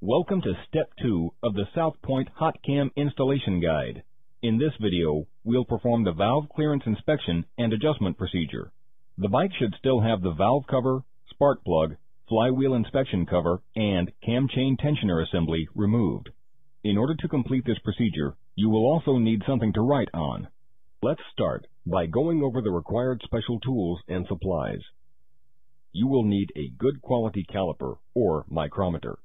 Welcome to Step 2 of the South Point Hot Cam Installation Guide. In this video, we'll perform the valve clearance inspection and adjustment procedure. The bike should still have the valve cover, spark plug, flywheel inspection cover, and cam chain tensioner assembly removed. In order to complete this procedure, you will also need something to write on. Let's start by going over the required special tools and supplies. You will need a good quality caliper or micrometer.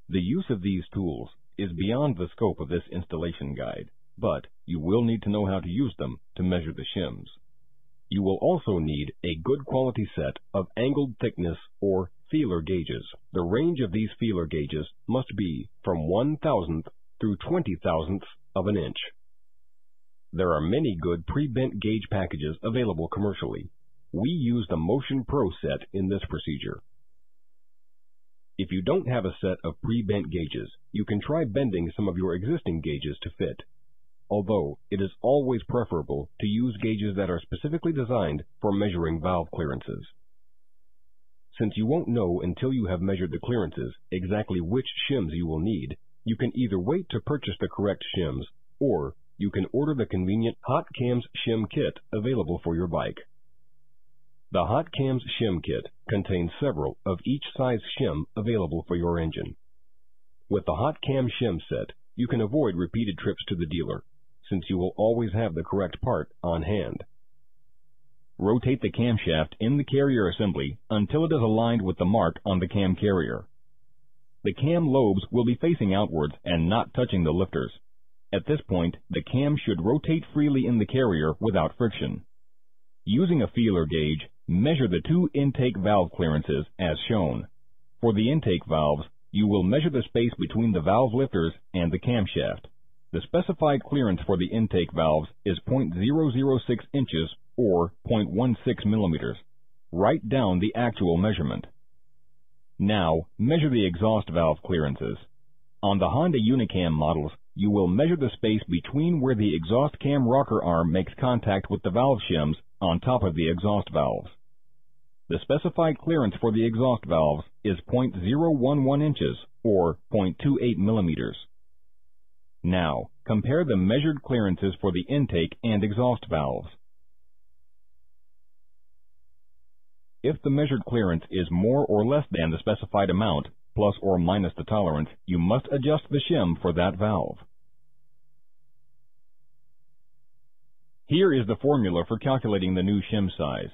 The use of these tools is beyond the scope of this installation guide, but you will need to know how to use them to measure the shims. You will also need a good quality set of angled thickness or feeler gauges. The range of these feeler gauges must be from 1/1000th through 20,000ths of an inch. There are many good pre-bent gauge packages available commercially. We use the Motion Pro set in this procedure. If you don't have a set of pre-bent gauges, you can try bending some of your existing gauges to fit. Although it is always preferable to use gauges that are specifically designed for measuring valve clearances. Since you won't know until you have measured the clearances exactly which shims you will need, you can either wait to purchase the correct shims, or you can order the convenient Hot Cams Shim Kit available for your bike. The Hot Cams Shim Kit contains several of each size shim available for your engine. With the Hot Cam Shim set, you can avoid repeated trips to the dealer, since you will always have the correct part on hand. Rotate the camshaft in the carrier assembly until it is aligned with the mark on the cam carrier. The cam lobes will be facing outwards and not touching the lifters. At this point, the cam should rotate freely in the carrier without friction. Using a feeler gauge, measure the two intake valve clearances as shown. For the intake valves, you will measure the space between the valve lifters and the camshaft. The specified clearance for the intake valves is 0.006 inches or 0.16 millimeters. Write down the actual measurement. Now, measure the exhaust valve clearances. On the Honda Unicam models, you will measure the space between where the exhaust cam rocker arm makes contact with the valve shims on top of the exhaust valves. The specified clearance for the exhaust valves is 0.011 inches or 0.28 millimeters. Now, compare the measured clearances for the intake and exhaust valves. If the measured clearance is more or less than the specified amount, plus or minus the tolerance, you must adjust the shim for that valve. Here is the formula for calculating the new shim size.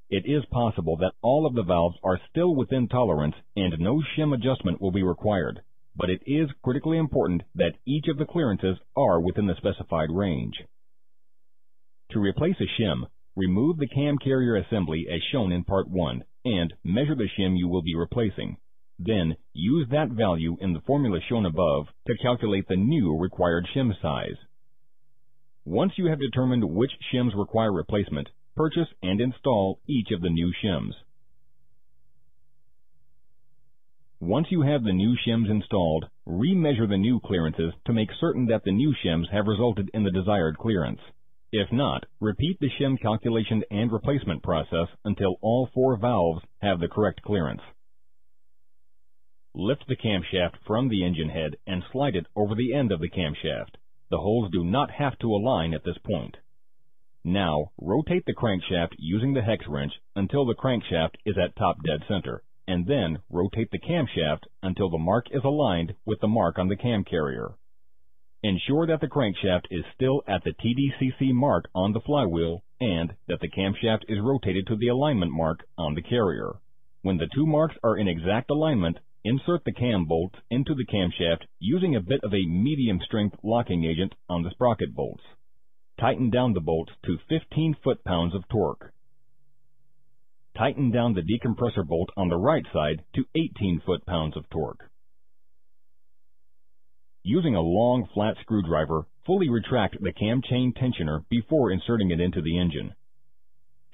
It is possible that all of the valves are still within tolerance and no shim adjustment will be required, but it is critically important that each of the clearances are within the specified range. To replace a shim, remove the cam carrier assembly as shown in Part 1 and measure the shim you will be replacing. Then, use that value in the formula shown above to calculate the new required shim size. Once you have determined which shims require replacement, purchase and install each of the new shims. Once you have the new shims installed, remeasure the new clearances to make certain that the new shims have resulted in the desired clearance. If not, repeat the shim calculation and replacement process until all 4 valves have the correct clearance. Lift the camshaft from the engine head and slide it over the end of the camshaft. The holes do not have to align at this point. Now, rotate the crankshaft using the hex wrench until the crankshaft is at top dead center, and then rotate the camshaft until the mark is aligned with the mark on the cam carrier. Ensure that the crankshaft is still at the TDCC mark on the flywheel and that the camshaft is rotated to the alignment mark on the carrier. When the two marks are in exact alignment, insert the cam bolts into the camshaft using a bit of a medium-strength locking agent on the sprocket bolts. Tighten down the bolts to 15 foot-pounds of torque. Tighten down the decompressor bolt on the right side to 18 foot-pounds of torque. Using a long, flat screwdriver, fully retract the cam chain tensioner before inserting it into the engine.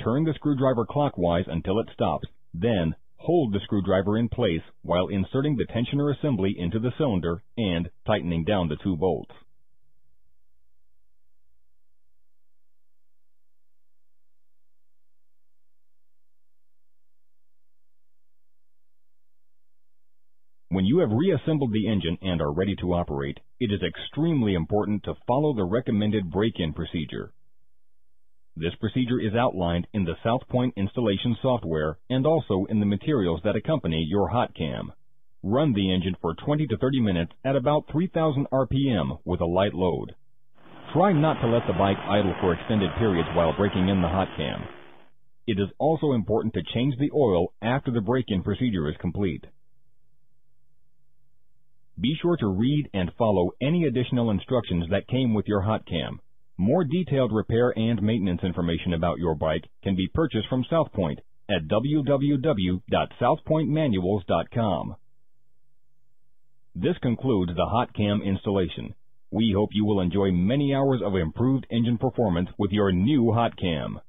Turn the screwdriver clockwise until it stops, then hold the screwdriver in place while inserting the tensioner assembly into the cylinder and tightening down the 2 bolts. When you have reassembled the engine and are ready to operate, it is extremely important to follow the recommended break-in procedure. This procedure is outlined in the Southpoint installation software and also in the materials that accompany your hot cam. Run the engine for 20 to 30 minutes at about 3,000 RPM with a light load. Try not to let the bike idle for extended periods while breaking in the hot cam. It is also important to change the oil after the break-in procedure is complete. Be sure to read and follow any additional instructions that came with your hot cam. More detailed repair and maintenance information about your bike can be purchased from Southpoint at www.southpointmanuals.com. This concludes the hot cam installation. We hope you will enjoy many hours of improved engine performance with your new hot cam.